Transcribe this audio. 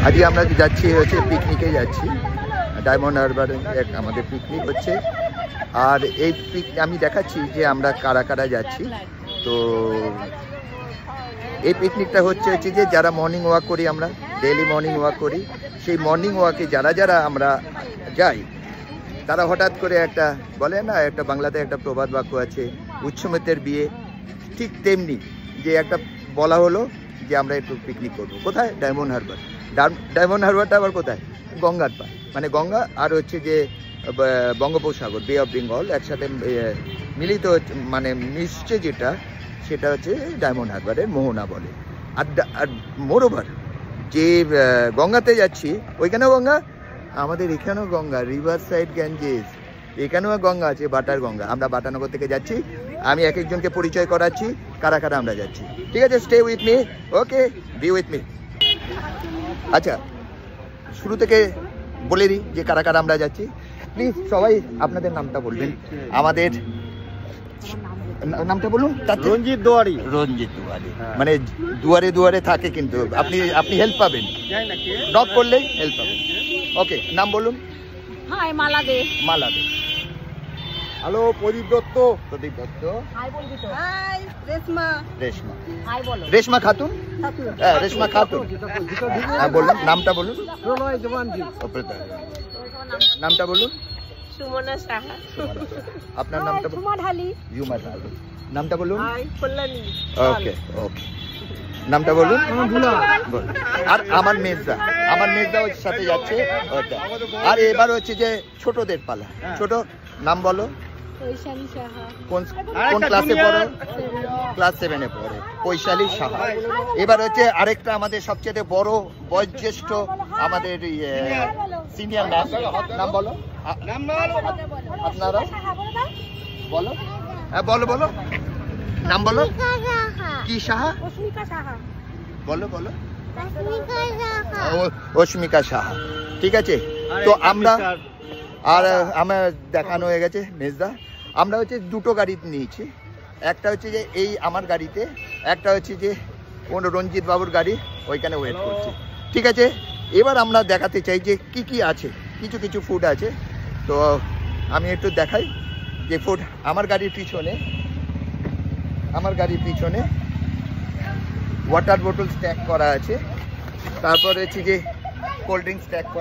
আজকে আমরা যাচ্ছি হচ্ছে পিকনিকে যাচ্ছি, ডায়মন্ড হারবারে আমাদের পিকনিক হচ্ছে। আর এই আমি দেখাচ্ছি যে আমরা কারা কারা যাচ্ছি। তো এই পিকনিকটা হচ্ছে যে যারা মর্নিং ওয়াক করি, আমরা ডেইলি মর্নিং ওয়াক করি, সেই মর্নিং ওয়াকে যারা যারা আমরা যাই তারা হঠাৎ করে একটা বলে না, একটা বাংলাতে একটা প্রবাদ বাক্য আছে, উচ্ছমেতের বিয়ে, ঠিক তেমনি যে একটা বলা হলো যে আমরা একটু পিকনিক করবো। কোথায়? ডায়মন্ড হারবার। ডায়মন্ড হারবারটা আবার কোথায়? গঙ্গার পাড়, মানে গঙ্গা আর হচ্ছে যে বঙ্গোপসাগর, বে অফ বেঙ্গল একসাথে মিলিত, মানে মিশছে যেটা, সেটা হচ্ছে ডায়মন্ড হারবারের মোহনা বলে। আর মোরওভার যে গঙ্গাতে যাচ্ছি, ওইখানেও গঙ্গা, আমাদের এখানেও গঙ্গা, রিভার সাইড গ্যাঞ্জেস, এখানেও গঙ্গা আছে, বাটার গঙ্গা। আমরা বাটানগর থেকে যাচ্ছি, আমি এক একজনকে পরিচয় করাচ্ছি কারা কারা আমরা যাচ্ছি। ঠিক আছে, stay with me, okay, B with me. আচ্ছা, শুরু থেকে বলে দিই যে কারা কারা আমরা যাচ্ছি। প্লিজ সবাই আপনাদের নামটা বলবেন। আমাদের নামটা বলুন। রঞ্জিত দুয়ারি। রঞ্জিত দুয়ারি, মানে দুয়ারে দুয়ারে থাকে, কিন্তু আপনি হেল্প পাবেন, নক করলেই হেল্প পাবেন। ওকে, নাম বলুন। হাই, মালা দে। মালা দে। হ্যালো, প্রদীপ দত্ত। প্রদীপ দত্ত। হাই বলবি তো। হাই, রেশমা। রেশমা। হাই বলো। রেশমা খাতুন। হ্যাঁ, রেশমা খাতুন। হ্যাঁ, বলুন নামটা বলুন। প্রলয় জবানজি। নামটা বলুন। সুমনা সাহা। আপনার নামটা বলুন। ঝুমা ঢালি। ঝুমা ঢালি। নামটা বলুন। হাই, কল্যাণী। ওকে ওকে, নামটা বলুন। আর আমার মেজদা, আমার মেজদা ওর সাথে যাচ্ছে ওটা। আর এবার হচ্ছে যে ছোটদের পালা। ছোট নাম বলো। বৈশালী সাহা। কোন ক্লাসে পড়ো? ক্লাস 7-এ পড়ে, বৈশালী সাহা। এবার হচ্ছে আরেকটা আমাদের সবচেয়ে বড় বয়োজ্যেষ্ঠ আমাদের সিনিয়র ম্যাম, নাম বলো। আপনারা বলো। হ্যাঁ, বলো বলো, নাম বলো। কি সাহা? বলো বলো। অস্মিকা সাহা। ঠিক আছে, তো আমরা আর আমার দেখানো হয়ে গেছে মেজদা। আমরা হচ্ছে দুটো গাড়ি নিয়েছি, একটা হচ্ছে যে এই আমার গাড়িতে, একটা হচ্ছে যে রঞ্জিত বাবুর গাড়ি, ওইখানে ওয়েট করছি। ঠিক আছে, এবার আমরা দেখাতে চাই যে কি কি আছে। কিছু কিছু ফুড আছে, তো আমি একটু দেখাই যে ফুড। আমার গাড়ির পিছনে ওয়াটার বোতল স্ট্যাক করা আছে, তারপরে হচ্ছে যে কোল্ড ড্রিঙ্কস স্ট্যাক করা